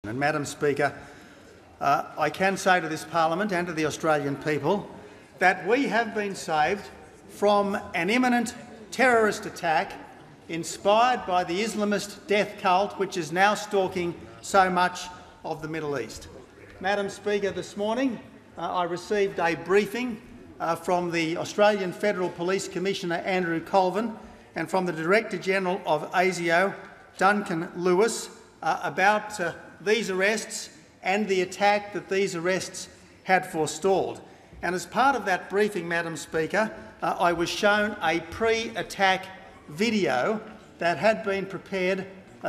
And Madam Speaker, I can say to this parliament and to the Australian people that we have been saved from an imminent terrorist attack inspired by the Islamist death cult which is now stalking so much of the Middle East. Madam Speaker, this morning I received a briefing from the Australian Federal Police Commissioner Andrew Colvin and from the Director General of ASIO, Duncan Lewis, about these arrests and the attack that these arrests had forestalled. And as part of that briefing, Madam Speaker, I was shown a pre-attack video that had been prepared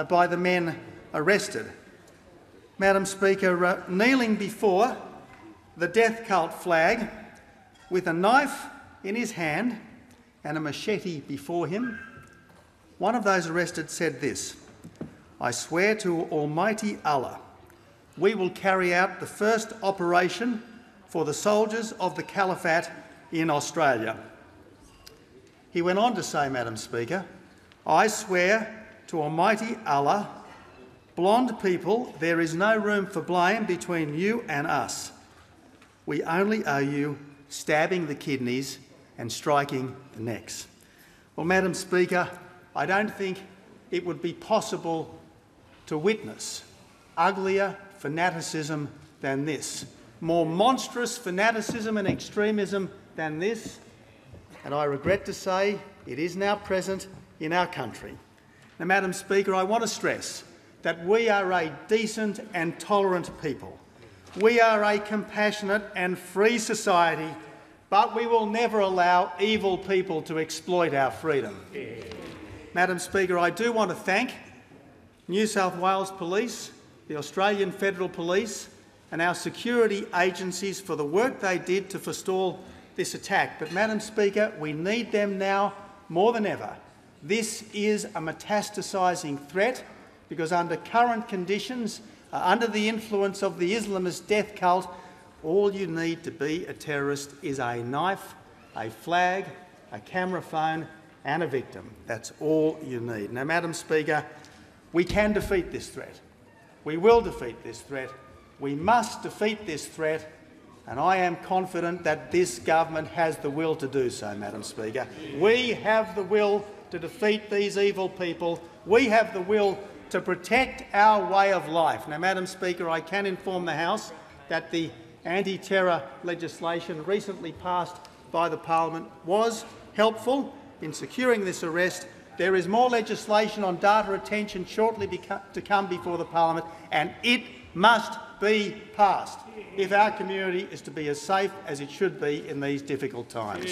by the men arrested. Madam Speaker, kneeling before the death cult flag with a knife in his hand and a machete before him, one of those arrested said this: "I swear to Almighty Allah, we will carry out the first operation for the soldiers of the Caliphate in Australia." He went on to say, Madam Speaker, "I swear to Almighty Allah, blonde people, there is no room for blame between you and us. We only owe you stabbing the kidneys and striking the necks." Well, Madam Speaker, I don't think it would be possible to witness uglier fanaticism than this, more monstrous fanaticism and extremism than this, and I regret to say it is now present in our country. Now, Madam Speaker, I want to stress that we are a decent and tolerant people. We are a compassionate and free society, but we will never allow evil people to exploit our freedom. Madam Speaker, I do want to thank New South Wales Police, the Australian Federal Police and our security agencies for the work they did to forestall this attack. But, Madam Speaker, we need them now more than ever. This is a metastasising threat because under current conditions, under the influence of the Islamist death cult, all you need to be a terrorist is a knife, a flag, a camera phone and a victim. That's all you need. Now, Madam Speaker, we can defeat this threat. We will defeat this threat. We must defeat this threat, and I am confident that this government has the will to do so, Madam Speaker. We have the will to defeat these evil people. We have the will to protect our way of life. Now, Madam Speaker, I can inform the House that the anti-terror legislation recently passed by the Parliament was helpful in securing this arrest. There is more legislation on data retention shortly to come before the Parliament, and it must be passed if our community is to be as safe as it should be in these difficult times.